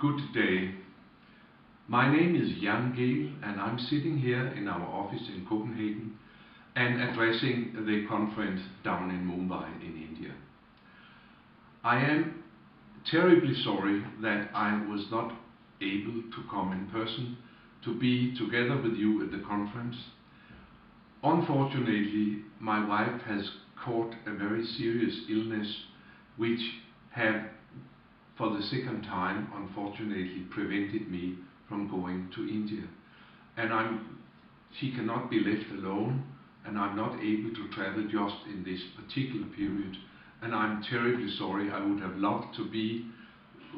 Good day. My name is Gehl and I'm sitting here in our office in Copenhagen and addressing the conference down in Mumbai in India. I am terribly sorry that I was not able to come in person to be together with you at the conference. Unfortunately, my wife has caught a very serious illness which have for the second time unfortunately prevented me from going to India. And she cannot be left alone, and I'm not able to travel just in this particular period. And I'm terribly sorry. I would have loved to be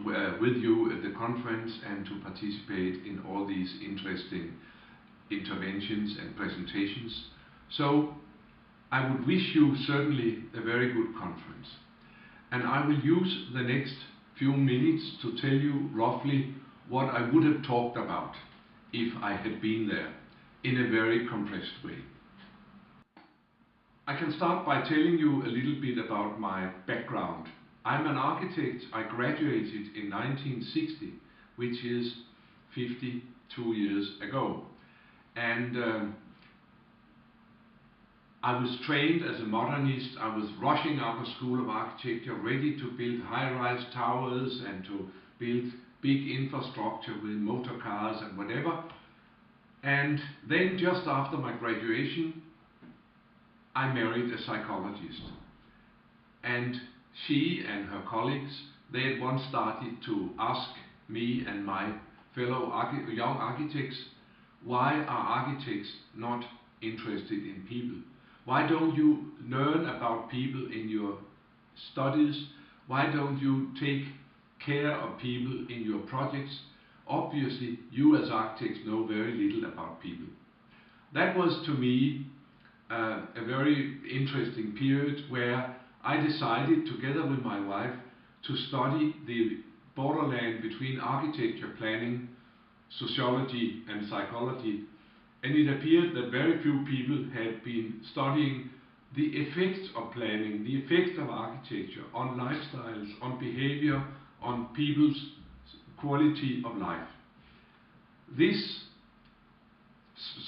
with you at the conference and to participate in all these interesting interventions and presentations. So I would wish you certainly a very good conference. And I will use the next few minutes to tell you roughly what I would have talked about if I had been there in a very compressed way. I can start by telling you a little bit about my background. I'm an architect. I graduated in 1960, which is 52 years ago. And I was trained as a modernist. I was rushing out of School of Architecture, ready to build high-rise towers and to build big infrastructure with motor cars and whatever. And then just after my graduation, I married a psychologist. And she and her colleagues, they at once started to ask me and my fellow young architects, why are architects not interested in people? Why don't you learn about people in your studies? Why don't you take care of people in your projects? Obviously, you as architects know very little about people. That was to me a very interesting period where I decided, together with my wife, to study the borderland between architecture, planning, sociology and psychology. And it appeared that very few people had been studying the effects of planning, the effects of architecture on lifestyles, on behavior, on people's quality of life. This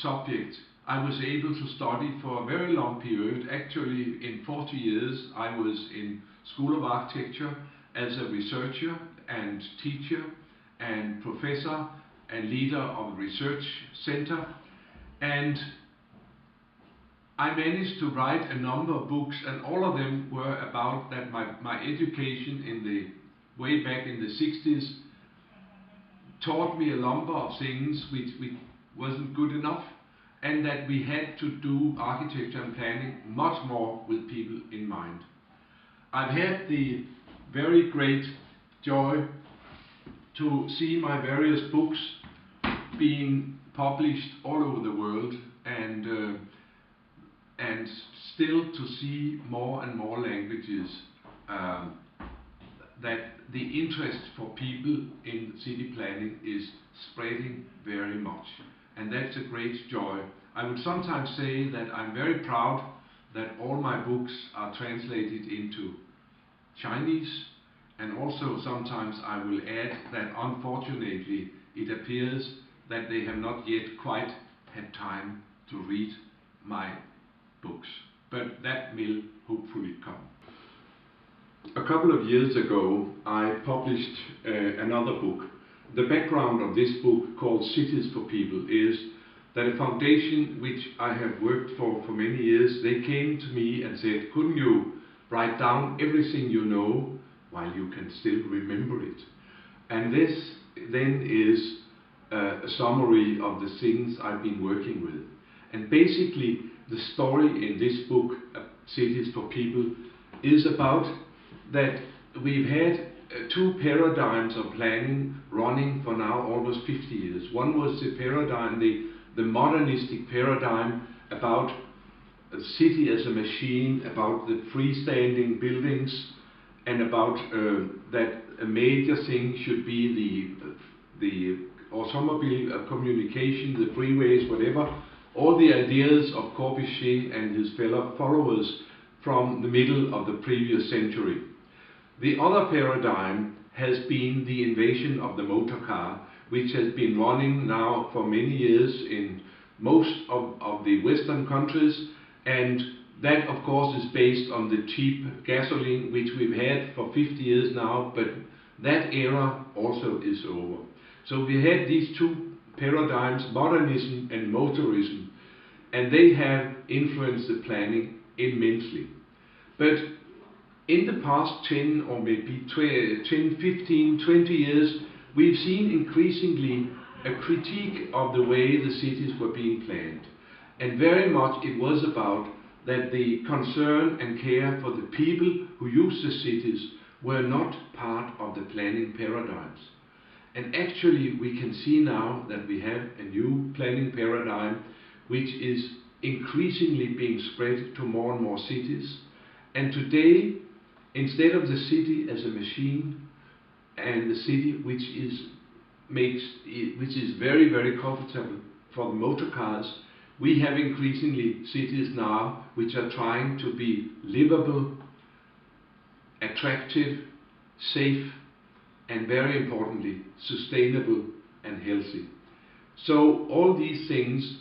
subject I was able to study for a very long period. Actually, in 40 years, I was in School of Architecture as a researcher and teacher and professor and leader of a research center. And I managed to write a number of books, and all of them were about that my education in the way back in the 60s taught me a number of things which wasn't good enough, and that we had to do architecture and planning much more with people in mind. I've had the very great joy to see my various books being published all over the world, and still to see more and more languages that the interest for people in city planning is spreading very much, and that's a great joy. I would sometimes say that I'm very proud that all my books are translated into Chinese, and also sometimes I will add that unfortunately it appears that they have not yet quite had time to read my books, but that will hopefully come. A couple of years ago I published another book. The background of this book, called Cities for People, is that a foundation which I have worked for many years, they came to me and said, couldn't you write down everything you know while you can still remember it? And this then is a summary of the things I've been working with. And basically the story in this book, Cities for People, is about that we've had two paradigms of planning running for now almost 50 years. One was the paradigm, the modernistic paradigm about a city as a machine, about the freestanding buildings, and about that a major thing should be the automobile communication, the freeways, whatever, all the ideas of Corbusier and his fellow followers from the middle of the previous century. The other paradigm has been the invasion of the motor car, which has been running now for many years in most of the Western countries, and that of course is based on the cheap gasoline which we've had for 50 years now, but that era also is over. So we had these two paradigms, modernism and motorism, and they have influenced the planning immensely. But in the past 10 or maybe 10, 15, 20 years, we've seen increasingly a critique of the way the cities were being planned. And very much it was about that the concern and care for the people who use the cities were not part of the planning paradigms. And actually we can see now that we have a new planning paradigm which is increasingly being spread to more and more cities. And today, instead of the city as a machine and the city which is very, very comfortable for the motor cars, we have increasingly cities now which are trying to be livable, attractive, safe, and very importantly, sustainable and healthy. So all these things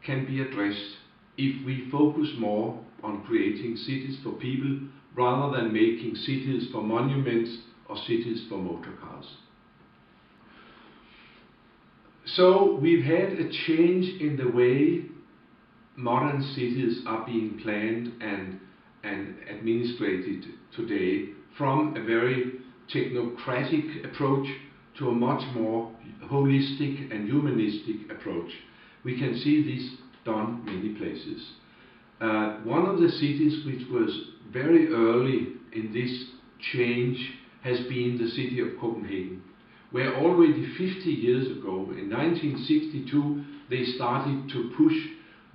can be addressed if we focus more on creating cities for people rather than making cities for monuments or cities for motor cars. So we've had a change in the way modern cities are being planned and administrated today, from a very technocratic approach to a much more holistic and humanistic approach. We can see this done many places. One of the cities which was very early in this change has been the city of Copenhagen, where already 50 years ago, in 1962, they started to push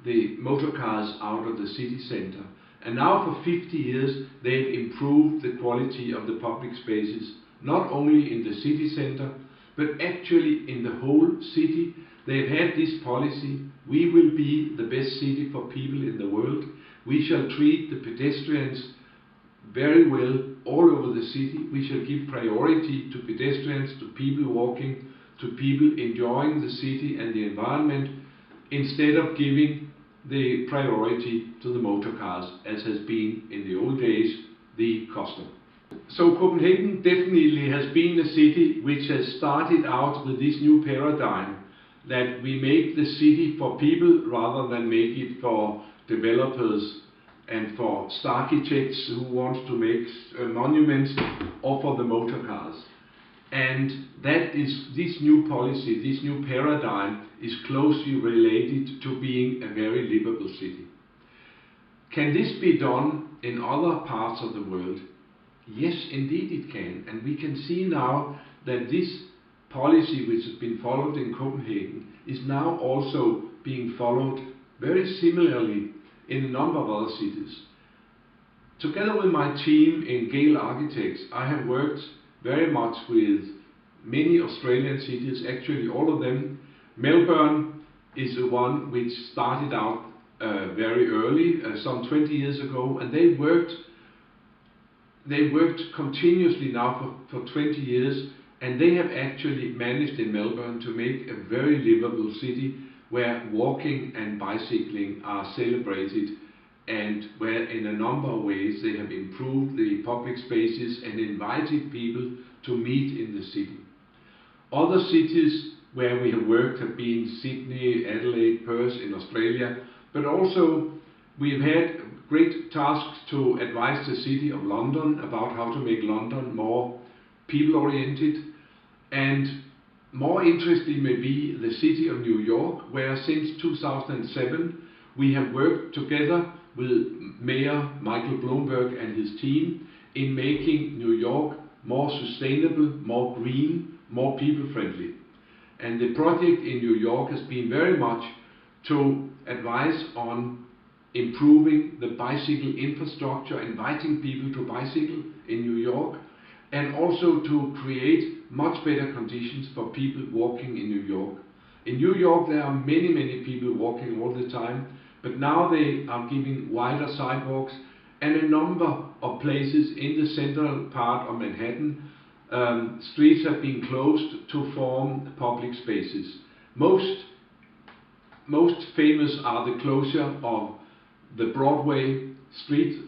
the motor cars out of the city center. And now for 50 years they've improved the quality of the public spaces, not only in the city center, but actually in the whole city. They've had this policy: we will be the best city for people in the world. We shall treat the pedestrians very well all over the city. We shall give priority to pedestrians, to people walking, to people enjoying the city and the environment, instead of giving the priority to the motor cars, as has been in the old days the custom. So Copenhagen definitely has been a city which has started out with this new paradigm that we make the city for people rather than make it for developers and for architects who want to make monuments, or for the motor cars. And that is, this new policy, this new paradigm is closely related to being a very livable city. Can this be done in other parts of the world? Yes, indeed it can. And we can see now that this policy which has been followed in Copenhagen is now also being followed very similarly in a number of other cities. Together with my team in Gehl Architects, I have worked very much with many Australian cities, actually all of them. Melbourne is the one which started out very early, some 20 years ago, and they worked continuously now for 20 years, and they have actually managed in Melbourne to make a very livable city where walking and bicycling are celebrated, and where in a number of ways they have improved the public spaces and invited people to meet in the city. Other cities where we have worked have been Sydney, Adelaide, Perth in Australia, but also we've had great tasks to advise the city of London about how to make London more people-oriented. And more interesting may be the city of New York, where since 2007 we have worked together with Mayor Michael Bloomberg and his team in making New York more sustainable, more green, more people-friendly. And the project in New York has been very much to advise on improving the bicycle infrastructure, inviting people to bicycle in New York, and also to create much better conditions for people walking in New York. In New York there are many, many people walking all the time, but now they are giving wider sidewalks and a number of places in the central part of Manhattan, streets have been closed to form public spaces. Most famous are the closure of the Broadway street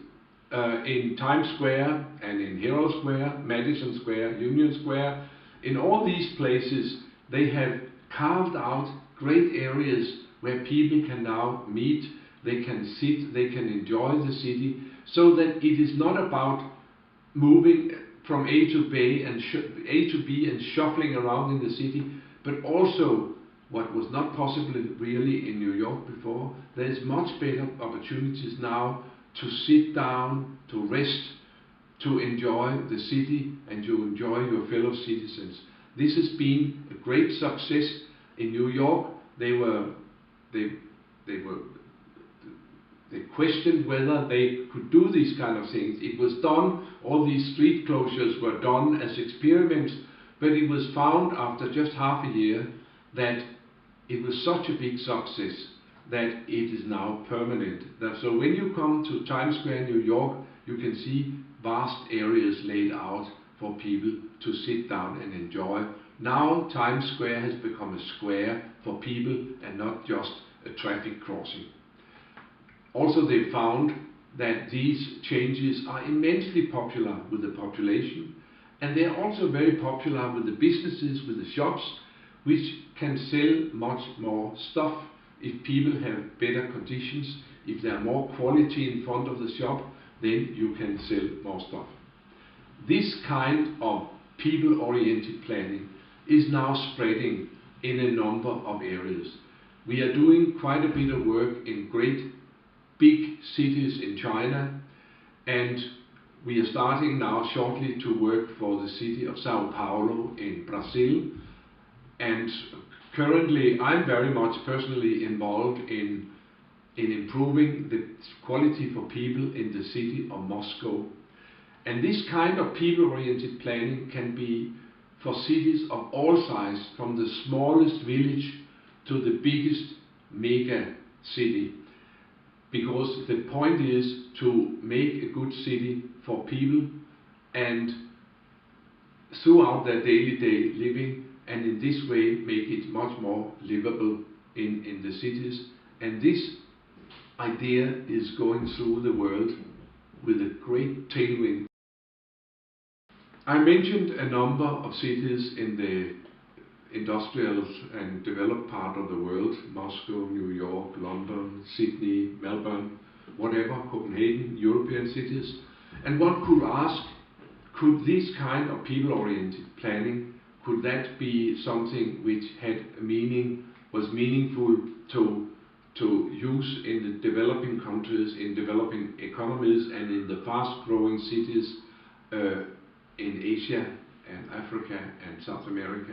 in Times Square and in Herald Square, Madison Square, Union Square. In all these places, they have carved out great areas where people can now meet, they can sit, they can enjoy the city, so that it is not about moving from A to B and shuffling around in the city, but also what was not possible really in New York before. There's much better opportunities now to sit down, to rest, to enjoy the city and to enjoy your fellow citizens. This has been a great success in New York. They questioned whether they could do these kind of things. It was done, all these street closures were done as experiments, but it was found after just half a year that it was such a big success that it is now permanent. So when you come to Times Square, New York, you can see vast areas laid out for people to sit down and enjoy. Now Times Square has become a square for people and not just a traffic crossing. Also, they found that these changes are immensely popular with the population, and they are also very popular with the businesses, with the shops, which can sell much more stuff if people have better conditions. If there are more quality in front of the shop, then you can sell more stuff. This kind of people-oriented planning is now spreading in a number of areas. We are doing quite a bit of work in great big cities in China, and we are starting now shortly to work for the city of Sao Paulo in Brazil. And currently I'm very much personally involved in improving the quality for people in the city of Moscow. And this kind of people-oriented planning can be for cities of all sizes, from the smallest village to the biggest mega city. Because the point is to make a good city for people and throughout their daily living, and in this way make it much more livable in the cities. And this idea is going through the world with a great tailwind. I mentioned a number of cities in the industrial and developed part of the world: Moscow, New York, London, Sydney, Melbourne, whatever, Copenhagen, European cities. And one could ask, could this kind of people-oriented planning, could that be something which had a meaning, was meaningful to use in the developing countries, in developing economies, and in the fast-growing cities in Asia and Africa and South America?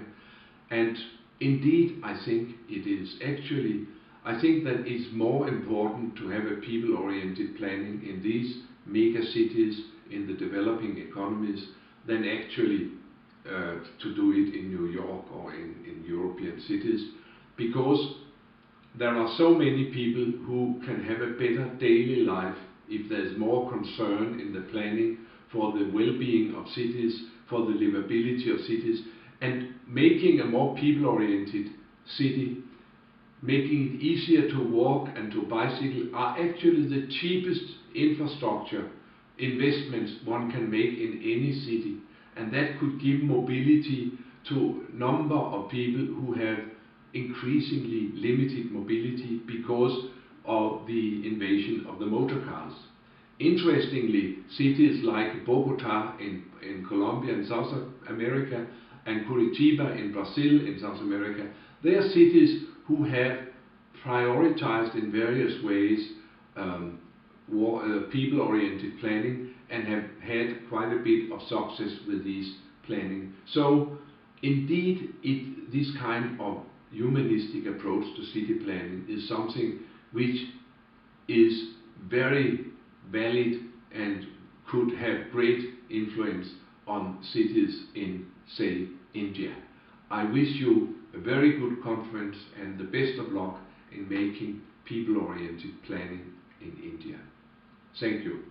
And indeed, I think it is. Actually, I think that it's more important to have a people-oriented planning in these mega cities, in the developing economies, than actually to do it in New York or in European cities, because there are so many people who can have a better daily life if there's more concern in the planning for the well-being of cities, for the livability of cities. And making a more people-oriented city, making it easier to walk and to bicycle, are actually the cheapest infrastructure investments one can make in any city. And that could give mobility to a number of people who have increasingly limited mobility because of the invasion of the motor cars. Interestingly, cities like Bogota in Colombia and South America, and Curitiba in Brazil in South America, they are cities who have prioritized in various ways people-oriented planning, and have had quite a bit of success with these planning. So indeed, this kind of humanistic approach to city planning is something which is very valid and could have great influence on cities in, say, India. I wish you a very good conference and the best of luck in making people-oriented planning in India. Thank you.